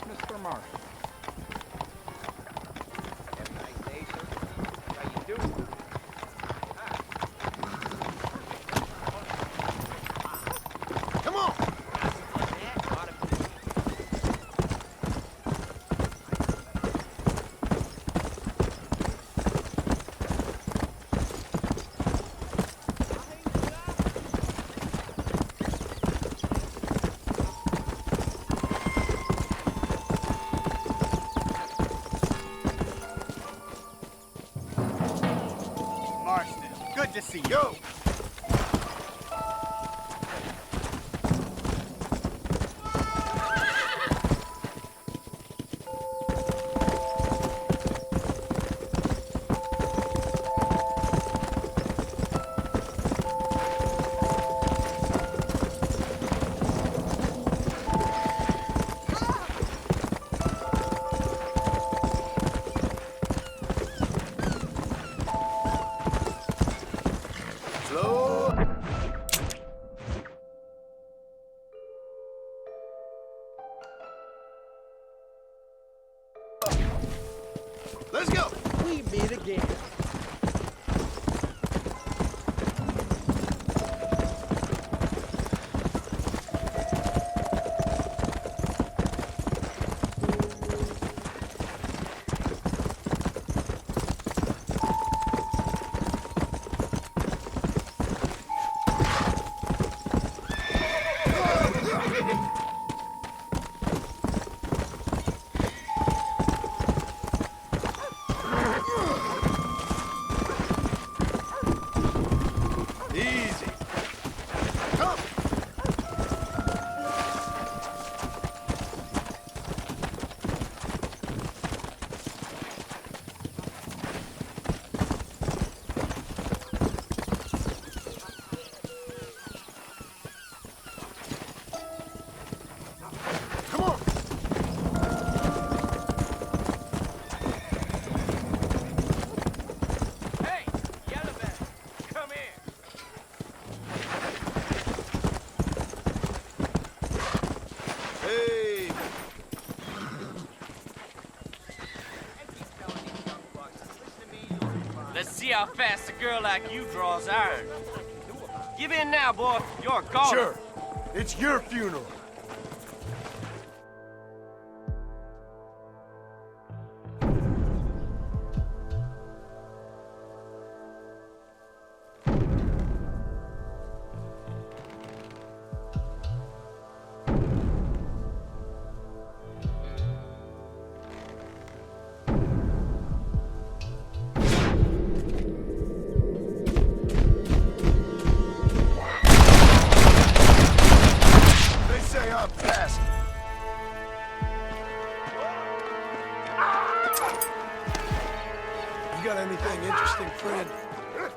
Mr. Marshall. Have a nice day, sir. How you doing? Come on! Marston, good to see you. Slow. Let's go. We meet again. Easy. Come. Come on. Hey, Yellowback, come here. Hey. Let's see how fast a girl like you draws iron. Give in now, boy. You're a goner. Sure. It's your funeral. They say I'm fast. You got anything interesting, friend? Yeah.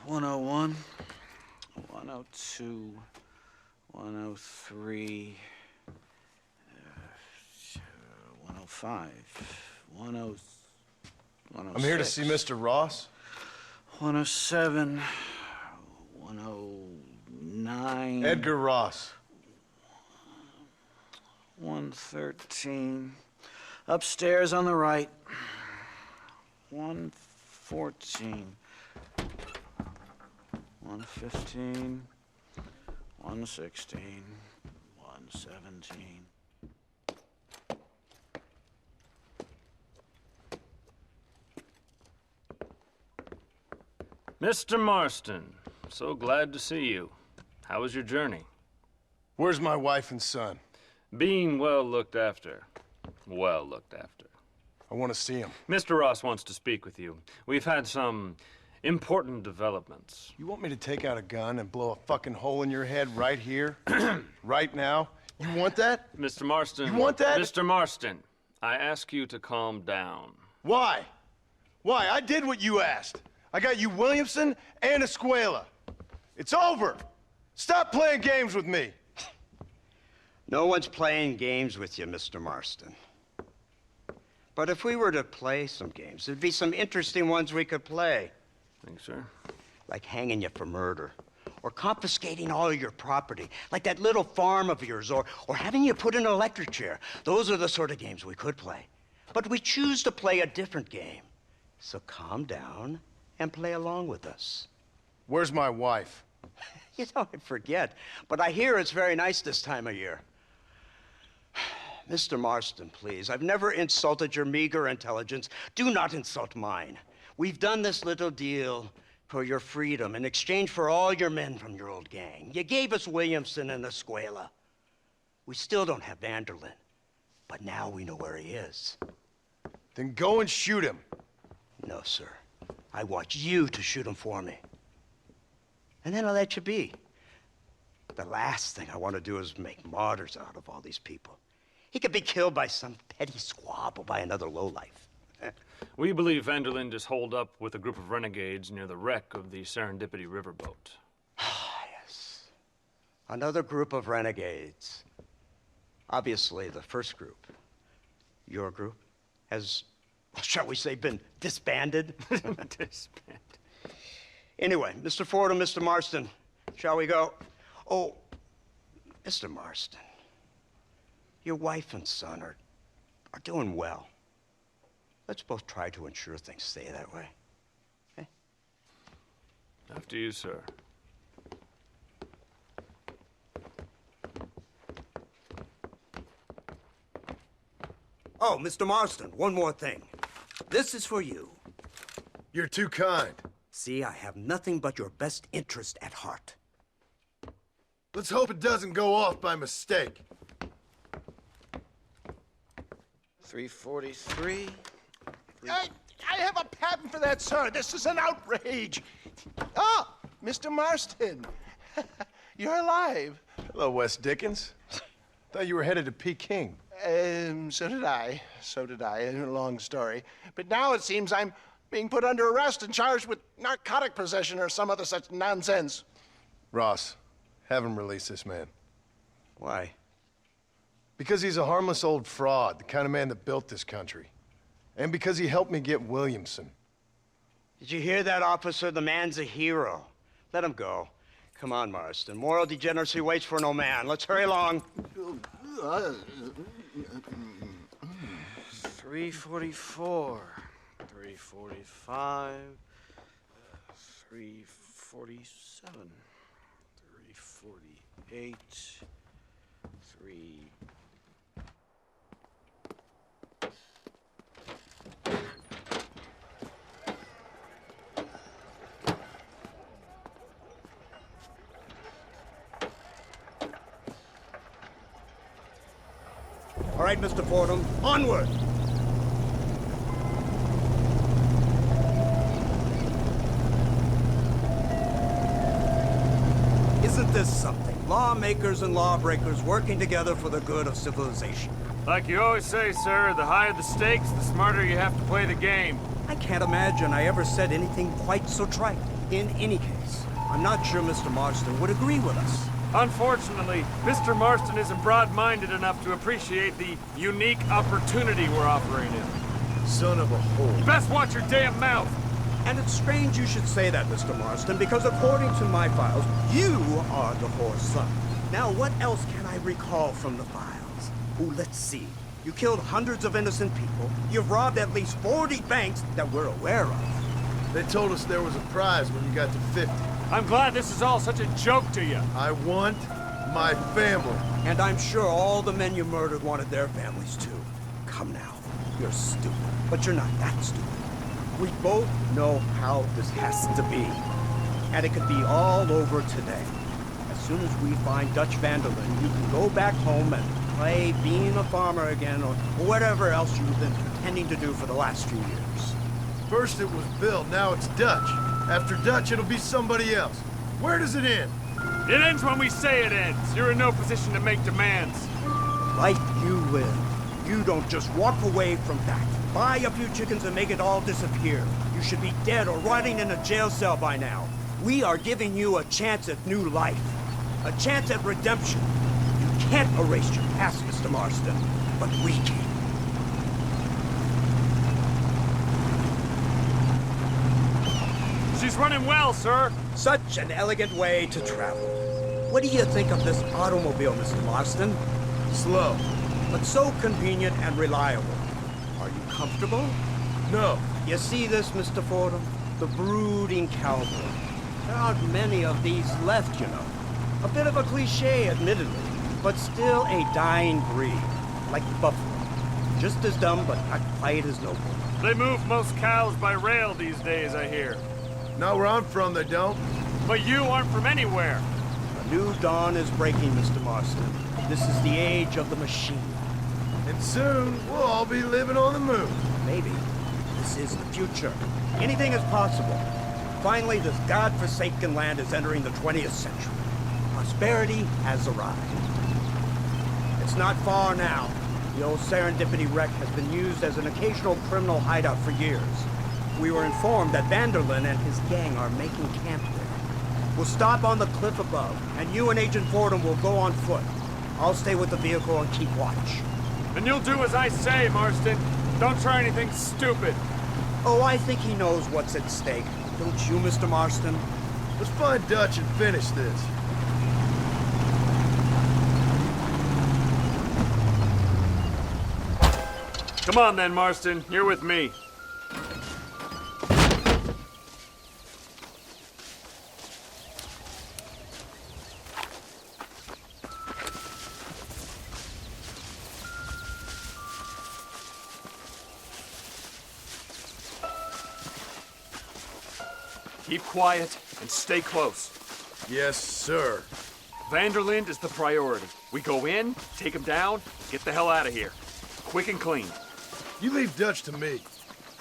One oh one, 102, 103, 105, 106. I'm here to see Mr. Ross. 107, 109. Edgar Ross. 113. Upstairs on the right. 114. 115. 116. 117. Mr. Marston, so glad to see you. How was your journey? Where's my wife and son? Being well looked after. Well looked after. I want to see them. Mr. Ross wants to speak with you. We've had some important developments. You want me to take out a gun and blow a fucking hole in your head right here? Right now? You want that? Mr. Marston. You want that? Mr. Marston, I ask you to calm down. Why? Why? I did what you asked. I got you Williamson and Escuela. It's over. Stop playing games with me. No one's playing games with you, Mr. Marston. But if we were to play some games, there'd be some interesting ones we could play. Thanks, sir. Like hanging you for murder, or confiscating all your property, like that little farm of yours, or having you put in an electric chair. Those are the sort of games we could play. But we choose to play a different game. So calm down and play along with us. Where's my wife? You know, I forget, but I hear it's very nice this time of year. Mr. Marston, please, I've never insulted your meager intelligence. Do not insult mine. We've done this little deal for your freedom in exchange for all your men from your old gang. You gave us Williamson and Escuela. We still don't have Vanderlyn, but now we know where he is. Then go and shoot him. No, sir. I want you to shoot him for me. And then I'll let you be. The last thing I want to do is make martyrs out of all these people. He could be killed by some petty squabble by another lowlife. We believe Vanderlyn is holed up with a group of renegades near the wreck of the Serendipity riverboat. Yes. Another group of renegades. Obviously, the first group, your group, has, shall we say, been disbanded? Disbanded. Anyway, Mr. Ford and Mr. Marston, shall we go? Oh, Mr. Marston, your wife and son are doing well. Let's both try to ensure things stay that way. Okay? After you, sir. Oh, Mr. Marston, one more thing. This is for you. You're too kind. See, I have nothing but your best interest at heart. Let's hope it doesn't go off by mistake. 343. I have a patent for that, sir. This is an outrage. Oh, Mr. Marston. You're alive. Hello, Wes Dickens. Thought you were headed to Peking. So did I. So did I. A long story. But now it seems I'm being put under arrest and charged with narcotic possession or some other such nonsense. Ross, have him release this man. Why? Because he's a harmless old fraud, the kind of man that built this country. And because he helped me get Williamson. Did you hear that, officer? The man's a hero. Let him go. Come on, Marston. Moral degeneracy waits for no man. Let's hurry along. 344. 345. 347. 348. 3... All right, Mr. Fordham, onward! Isn't this something? Lawmakers and lawbreakers working together for the good of civilization. Like you always say, sir, the higher the stakes, the smarter you have to play the game. I can't imagine I ever said anything quite so trite. In any case, I'm not sure Mr. Marston would agree with us. Unfortunately, Mr. Marston isn't broad-minded enough to appreciate the unique opportunity we're offering him. Son of a whore. You best watch your damn mouth! And it's strange you should say that, Mr. Marston, because according to my files, you are the whore's son. Now, what else can I recall from the files? Oh, let's see. You killed hundreds of innocent people. You've robbed at least 40 banks that we're aware of. They told us there was a prize when you got to 50. I'm glad this is all such a joke to you. I want my family. And I'm sure all the men you murdered wanted their families too. Come now. You're stupid, but you're not that stupid. We both know how this has to be. And it could be all over today. As soon as we find Dutch Vanderlyn, you can go back home and play being a farmer again, or whatever else you've been pretending to do for the last few years. First it was Bill, now it's Dutch. After Dutch, it'll be somebody else. Where does it end? It ends when we say it ends. You're in no position to make demands. Life you live. You don't just walk away from that. Buy a few chickens and make it all disappear. You should be dead or rotting in a jail cell by now. We are giving you a chance at new life. A chance at redemption. You can't erase your past, Mr. Marston, but we can. She's running well, sir. Such an elegant way to travel. What do you think of this automobile, Mr. Marston? Slow. But so convenient and reliable. Are you comfortable? No. You see this, Mr. Fordham? The brooding cowboy. There aren't many of these left, you know. A bit of a cliche, admittedly, but still a dying breed, like the buffalo. Just as dumb, but not quite as noble. They move most cows by rail these days, I hear. Not where I'm from, they don't. But you aren't from anywhere. A new dawn is breaking, Mr. Marston. This is the age of the machine. And soon, we'll all be living on the moon. Maybe. This is the future. Anything is possible. Finally, this godforsaken land is entering the 20th century. Prosperity has arrived. It's not far now. The old Serendipity wreck has been used as an occasional criminal hideout for years. We were informed that Vanderlyn and his gang are making camp there. We'll stop on the cliff above, and you and Agent Fordham will go on foot. I'll stay with the vehicle and keep watch. And you'll do as I say, Marston. Don't try anything stupid. Oh, I think he knows what's at stake. Don't you, Mr. Marston? Let's find Dutch and finish this. Come on then, Marston. You're with me. Keep quiet and stay close. Yes, sir. Vanderlyn is the priority. We go in, take him down, get the hell out of here. Quick and clean. You leave Dutch to me.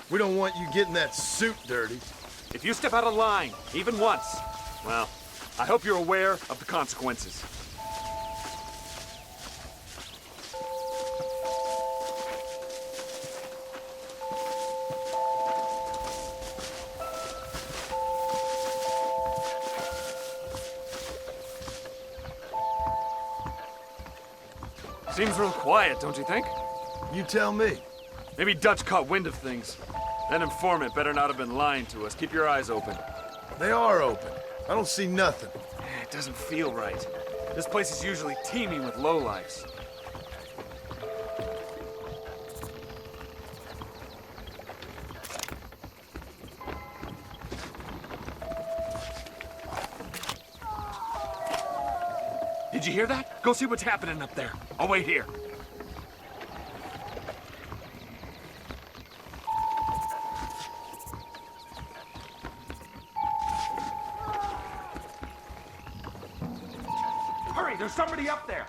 We don't want you getting that suit dirty. If you step out of line, even once, well, I hope you're aware of the consequences. Seems real quiet, don't you think? You tell me. Maybe Dutch caught wind of things. That informant better not have been lying to us. Keep your eyes open. They are open. I don't see nothing. It doesn't feel right. This place is usually teeming with lowlifes. Did you hear that? Go see what's happening up there. I'll wait here. Hurry, there's somebody up there.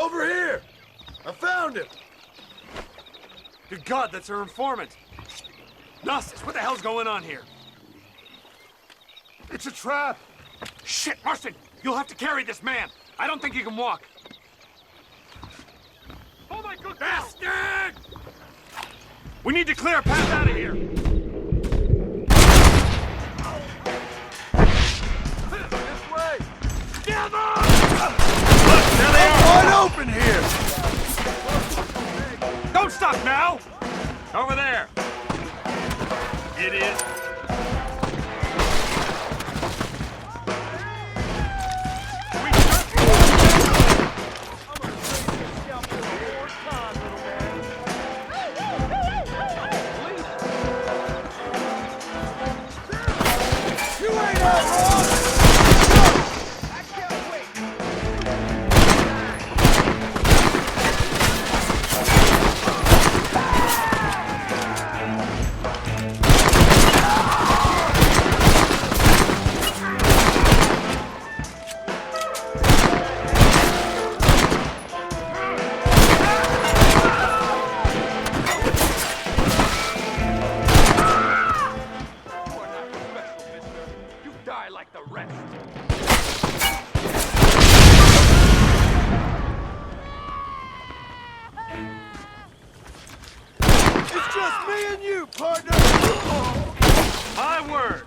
Over here! I found him! Good God, that's our informant. Gnostic, what the hell's going on here? It's a trap! Shit, Marston! You'll have to carry this man. I don't think he can walk. Oh my good bastard! We need to clear a path out of here. This way! Get up! Look, there they are! Wide open here! Don't stop now! Over there. It is. It's just me and you, partner! My word!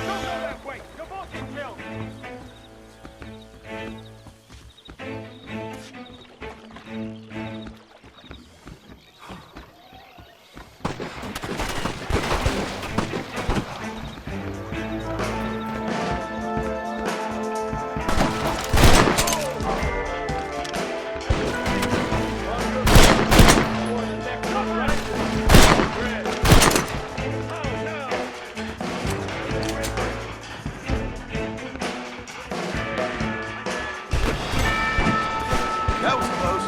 Don't go that way! You'll both get killed! That was close.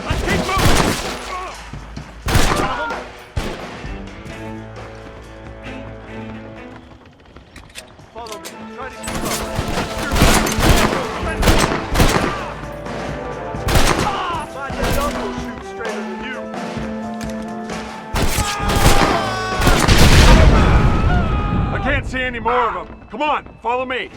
Let's keep moving! Follow me. Try to keep up. My dead uncle shoots straighter than you. I can't see any more of them. Come on, follow me.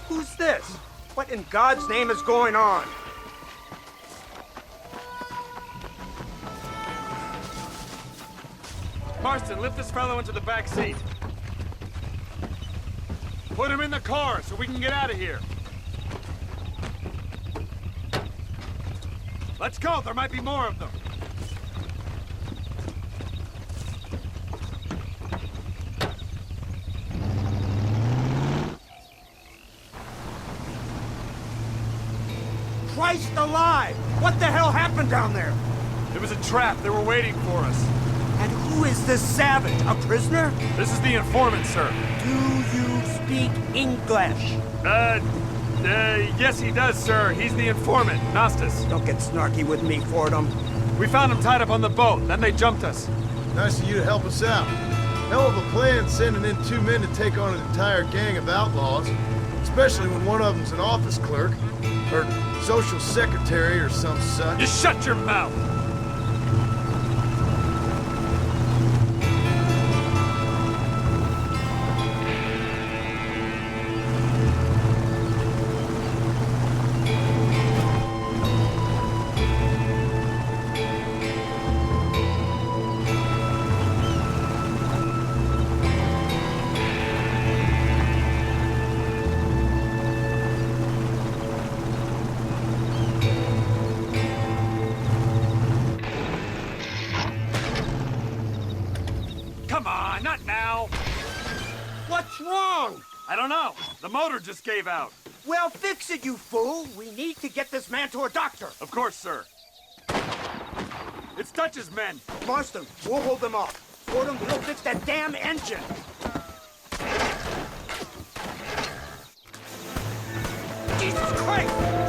Who's this? What in God's name is going on? Marston, lift this fellow into the back seat. Put him in the car so we can get out of here. Let's go, there might be more of them. Christ alive! What the hell happened down there? It was a trap, they were waiting for us. And who is this savage? A prisoner? This is the informant, sir. Do you speak English? Yes he does, sir. He's the informant, Nostis. Don't get snarky with me, Fordham. We found him tied up on the boat, then they jumped us. Nice of you to help us out. Hell of a plan sending in 2 men to take on an entire gang of outlaws. Especially when one of them's an office clerk. Or social secretary or some such. You shut your mouth! wrong? I don't know. The motor just gave out. Well, fix it, you fool. We need to get this man to a doctor. Of course, sir. It's Dutch's men. Marston, we'll hold them off. Fordham, we'll fix that damn engine. Jesus Christ!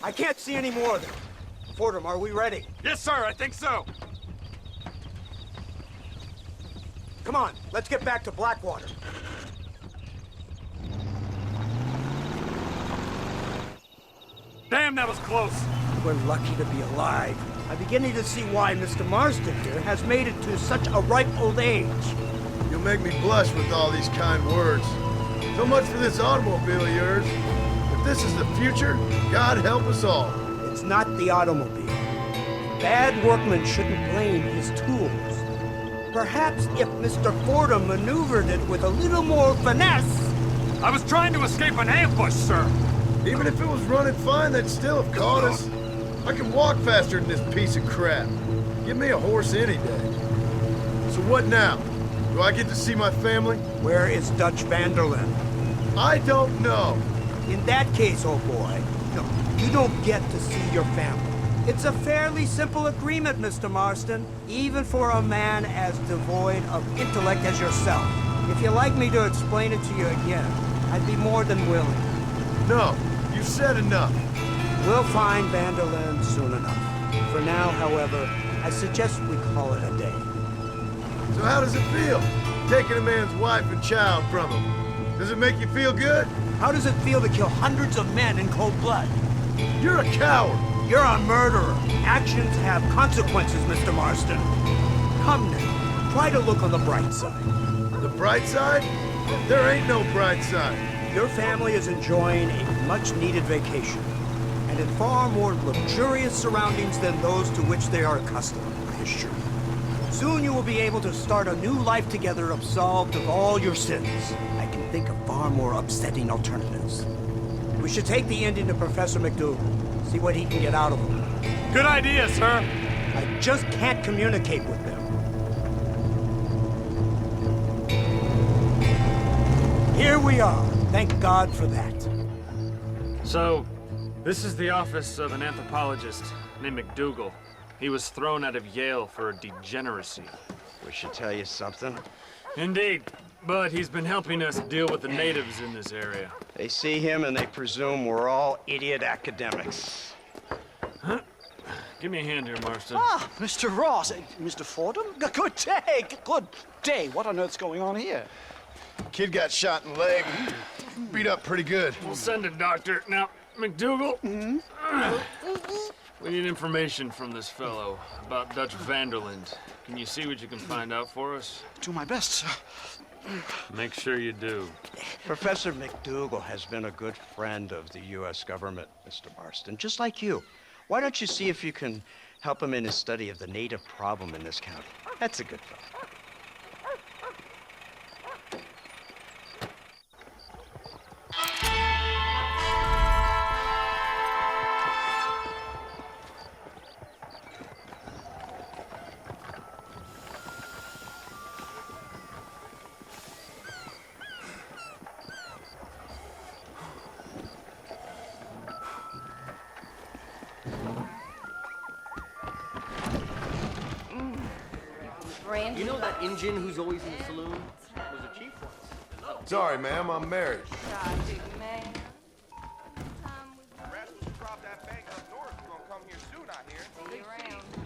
I can't see any more of them. Fordham, are we ready? Yes, sir, I think so. Come on, let's get back to Blackwater. Damn, that was close. We're lucky to be alive. I'm beginning to see why Mr. Marston here has made it to such a ripe old age. You'll make me blush with all these kind words. So much for this automobile of yours. If this is the future, God help us all. It's not the automobile. Bad workmen shouldn't blame his tools. Perhaps if Mr. Fordham maneuvered it with a little more finesse. I was trying to escape an ambush, sir. Even if it was running fine, they'd still have caught us. I can walk faster than this piece of crap. Give me a horse any day. So what now? Do I get to see my family? Where is Dutch Vanderlyn? I don't know. In that case, old boy, no, you don't get to see your family. It's a fairly simple agreement, Mr. Marston, even for a man as devoid of intellect as yourself. If you'd like me to explain it to you again, I'd be more than willing. No, you've said enough. We'll find Vanderlyn soon enough. For now, however, I suggest we call it a day. So how does it feel, taking a man's wife and child from him? Does it make you feel good? How does it feel to kill hundreds of men in cold blood? You're a coward. You're a murderer. Actions have consequences, Mr. Marston. Come now, try to look on the bright side. The bright side? There ain't no bright side. Your family is enjoying a much-needed vacation, and in far more luxurious surroundings than those to which they are accustomed, I assure you. Soon you will be able to start a new life together, absolved of all your sins. I can think of far more upsetting alternatives. We should take the Indian to Professor McDougal, see what he can get out of him. Good idea, sir. I just can't communicate with them. Here we are. Thank God for that. So, this is the office of an anthropologist named McDougal. He was thrown out of Yale for degeneracy. We should tell you something. Indeed, but he's been helping us deal with the natives in this area. They see him and they presume we're all idiot academics. Give me a hand here, Marston. Ah, Mr. Ross. Mr. Fordham? Good day. Good day. What on earth's going on here? Kid got shot in the leg. Beat up pretty good. We'll send a doctor. Now, McDougal, we need information from this fellow about Dutch Vanderlyn. Can you see what you can find out for us? Do my best, sir. Make sure you do. Professor McDougal has been a good friend of the U.S. government, Mr. Marston, just like you. Why don't you see if you can help him in his study of the native problem in this county? That's a good fellow. Randy. You know that Injun who's always in the saloon? Was a chief once. Sorry, ma'am, I'm married. Rascals who robbed that bank up north are gonna come here soon, I hear. See you around.